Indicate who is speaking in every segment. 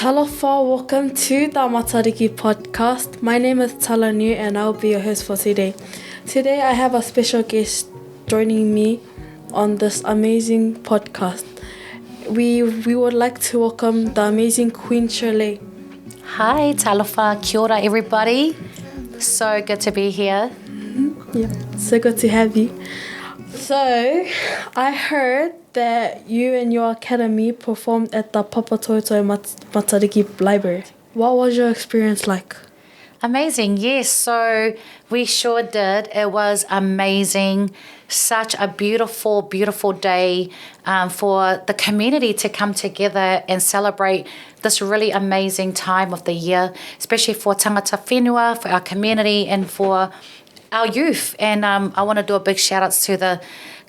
Speaker 1: Talofa, welcome to the Matariki podcast. My name is Talanu and I'll be your host for today. Today I have a special guest joining me on this amazing podcast. We would like to welcome the amazing Queen Shir'le.
Speaker 2: Hi, Talofa, kia ora everybody. So good to be here.
Speaker 1: Yeah, so good to have you. So, I heard that you and your academy performed at the Papatoetoe Matariki Library. What was your experience like?
Speaker 2: Amazing, yes. So we sure did. It was amazing. Such a beautiful, beautiful day for the community to come together and celebrate this really amazing time of the year, especially for tangata whenua, for our community and for our youth. And I want to do a big shout out to the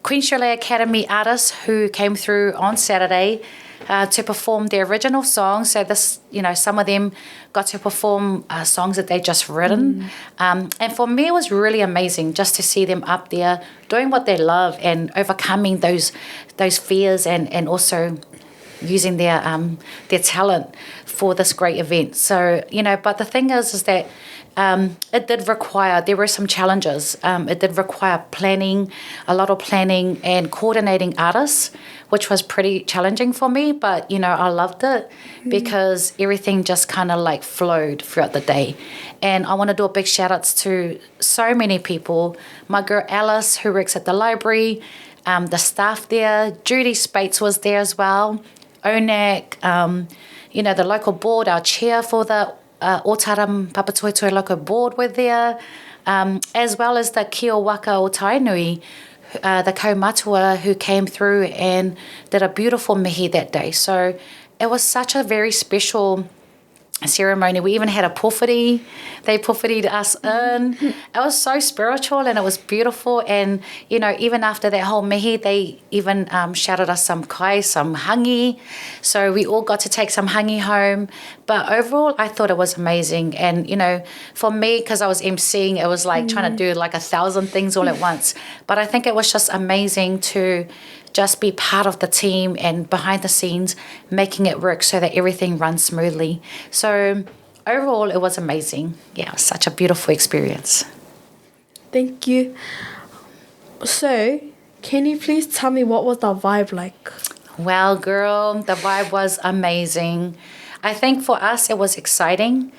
Speaker 2: Queen Shir'le Academy artists who came through on Saturday to perform their original songs. So this, some of them got to perform songs that they just written. And for me, it was really amazing just to see them up there doing what they love and overcoming those fears and also using their talent for this great event. So, but the thing is that there were some challenges. It did require planning, a lot of planning and coordinating artists, which was pretty challenging for me. But, I loved it because everything just kind of like flowed throughout the day. And I want to do a big shout outs to so many people. My girl Alice, who works at the library, the staff there, Judy Spates was there as well, ONAC, the local board, our chair for the Otaram Papatoetoe local board were there, as well as the Kia Waka o Tainui, the kaumatua who came through and did a beautiful mihi that day. So it was such a very special ceremony. We even had a pōwhiri. They pōwhiri'd us in. It was so spiritual and it was beautiful. And, even after that whole mihi, they even shouted us some kai, some hangi. So we all got to take some hangi home. But overall, I thought it was amazing. And, for me, because I was emceeing, it was like trying to do like 1,000 things all at once. But I think it was just amazing to just be part of the team and behind the scenes, making it work so that everything runs smoothly. So overall, it was amazing. Yeah, it was such a beautiful experience.
Speaker 1: Thank you. So, can you please tell me what was the vibe like?
Speaker 2: Well, girl, the vibe was amazing. I think for us, it was exciting.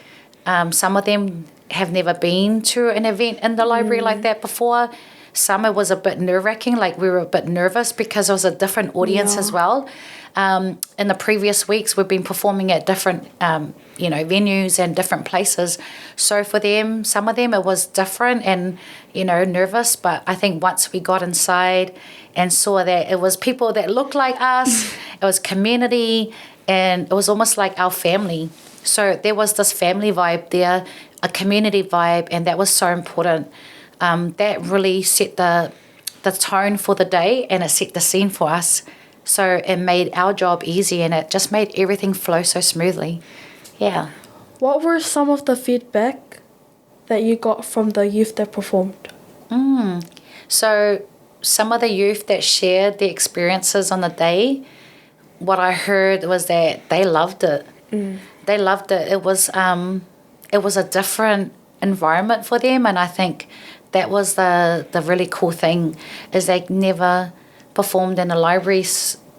Speaker 2: Some of them have never been to an event in the library like that before. Some it was a bit nerve-wracking, like we were a bit nervous because it was a different audience as well. In the previous weeks, we've been performing at different, venues and different places. So for them, some of them, it was different and, nervous. But I think once we got inside and saw that it was people that looked like us, it was community, and it was almost like our family. So there was this family vibe there, a community vibe, and that was so important. That really set the tone for the day and it set the scene for us. So it made our job easy and it just made everything flow so smoothly. Yeah.
Speaker 1: What were some of the feedback that you got from the youth that performed?
Speaker 2: So some of the youth that shared their experiences on the day, what I heard was that they loved it. They loved it. It was a different environment for them, and I think that was the really cool thing is they never performed in a library,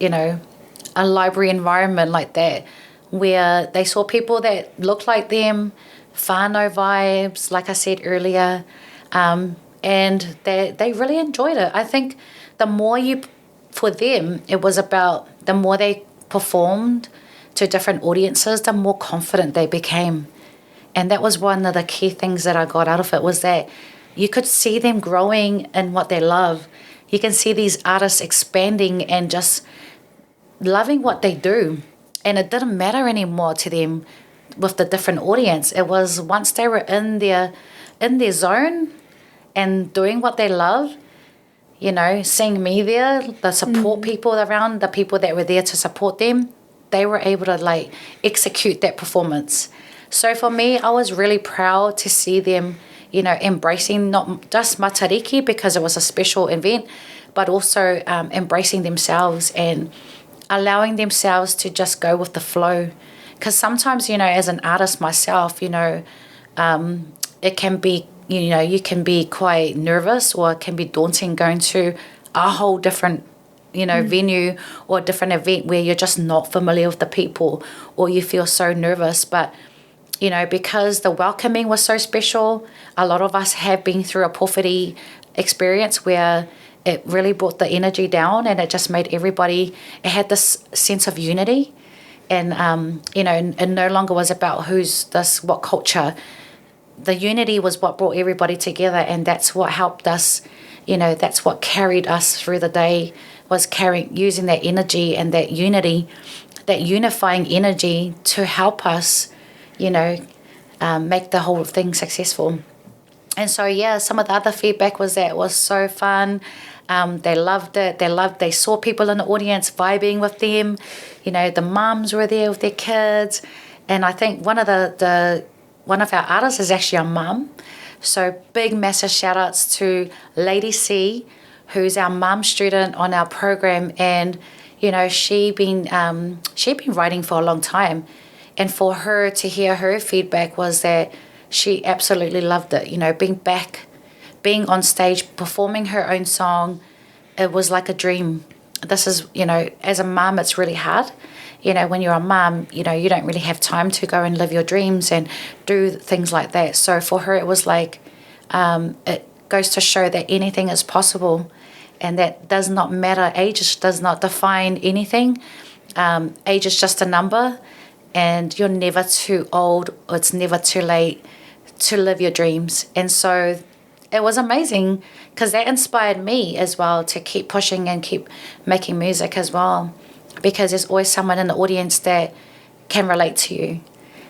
Speaker 2: a library environment like that where they saw people that looked like them, whānau vibes, like I said earlier, and they really enjoyed it. I think for them, it was about the more they performed to different audiences, the more confident they became. And that was one of the key things that I got out of it was that you could see them growing in what they love. You can see these artists expanding and just loving what they do. And it didn't matter anymore to them with the different audience. It was once they were in their zone and doing what they love, seeing me there, the support people around, the people that were there to support them, they were able to execute that performance. So for me, I was really proud to see them embracing not just Matariki because it was a special event, but also embracing themselves and allowing themselves to just go with the flow, Because sometimes, as an artist myself, it can be, you can be quite nervous, or it can be daunting going to a whole different, venue or a different event where you're just not familiar with the people, or you feel so nervous. But, because the welcoming was so special, a lot of us have been through a pōwhiri experience where it really brought the energy down, and it just made everybody, it had this sense of unity. And, it no longer was about who's this, what culture. The unity was what brought everybody together, and that's what helped us, that's what carried us through the day, was using that energy and that unity, that unifying energy to help us, make the whole thing successful. And so, some of the other feedback was that it was so fun. They loved it. They saw people in the audience vibing with them. The mums were there with their kids. And I think one of our artists is actually a mum. So big, massive shout outs to Lady C, who's our mum student on our program. And, she'd been writing for a long time. And for her to hear her feedback was that she absolutely loved it. Being on stage, performing her own song, it was like a dream. This is, as a mum, it's really hard. When you're a mum, you don't really have time to go and live your dreams and do things like that. So for her, it was like, it goes to show that anything is possible, and that does not matter. Age does not define anything. Age is just a number, and you're never too old, or it's never too late to live your dreams. And so it was amazing, because that inspired me as well to keep pushing and keep making music as well, because there's always someone in the audience that can relate to you,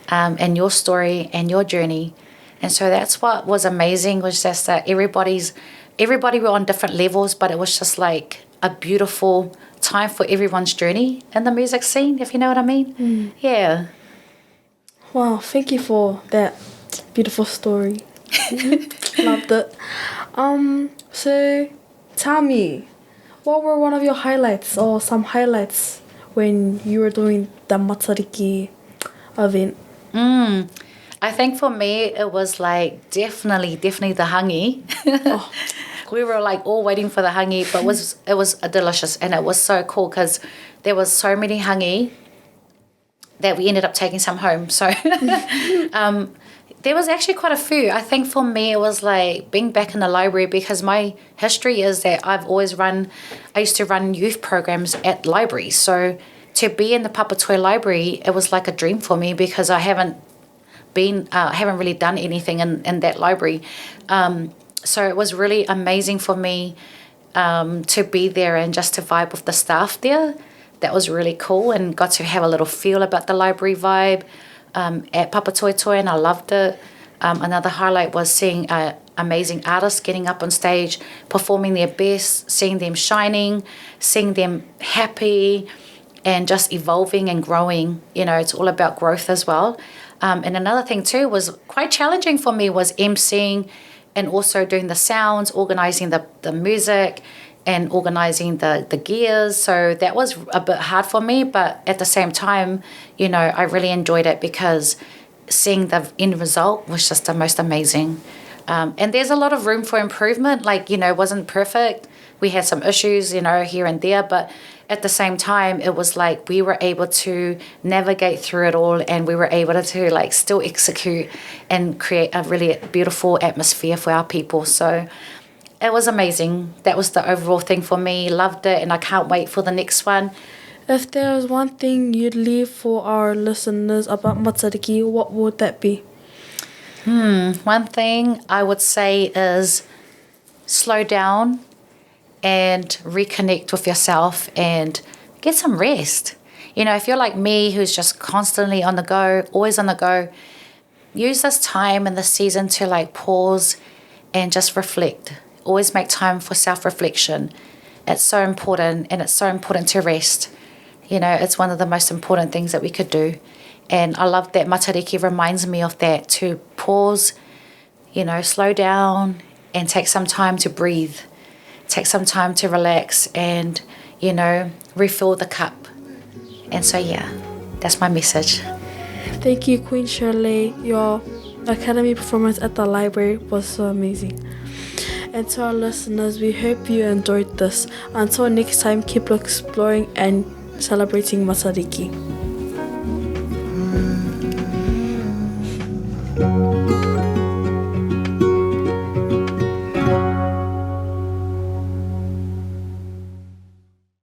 Speaker 2: and your story and your journey. And so that's what was amazing, was just that everybody were on different levels, but it was just like a beautiful time for everyone's journey in the music scene, if you know what I mean. Yeah.
Speaker 1: Wow, thank you for that beautiful story. Loved it. So tell me, what were one of your highlights, or some highlights, when you were doing the Matariki event?
Speaker 2: I think for me, it was like definitely the hangi.
Speaker 1: Oh.
Speaker 2: We were like all waiting for the hangi, but it was delicious, and it was so cool because there was so many hangi that we ended up taking some home. So there was actually quite a few. I think for me, it was like being back in the library, because my history is that I used to run youth programs at libraries. So to be in the Papatoetoe Library, it was like a dream for me, because I haven't really done anything in that library. So it was really amazing for me to be there and just to vibe with the staff there. That was really cool, and got to have a little feel about the library vibe at Papatoetoe, and I loved it. Another highlight was seeing amazing artists getting up on stage, performing their best, seeing them shining, seeing them happy, and just evolving and growing. It's all about growth as well. And another thing too was quite challenging for me, was emceeing, and also doing the sounds, organising the music, and organising the gears. So that was a bit hard for me, but at the same time, I really enjoyed it, because seeing the end result was just the most amazing. And there's a lot of room for improvement. It wasn't perfect. We had some issues, here and there, but at the same time, it was like we were able to navigate through it all, and we were able to still execute and create a really beautiful atmosphere for our people. So it was amazing. That was the overall thing for me. Loved it, and I can't wait for the next one.
Speaker 1: If there was one thing you'd leave for our listeners about Matariki, what would that be?
Speaker 2: One thing I would say is slow down and reconnect with yourself and get some rest. If you're like me, who's just constantly on the go, always on the go, use this time and this season to pause and just reflect. Always make time for self-reflection. It's so important, and it's so important to rest. It's one of the most important things that we could do. And I love that Matariki reminds me of that, to pause, slow down, and take some time to breathe. Take some time to relax and, refill the cup. And so, that's my message.
Speaker 1: Thank you, Queen Shir'le. Your academy performance at the library was so amazing. And to our listeners, we hope you enjoyed this. Until next time, keep exploring and celebrating Matariki.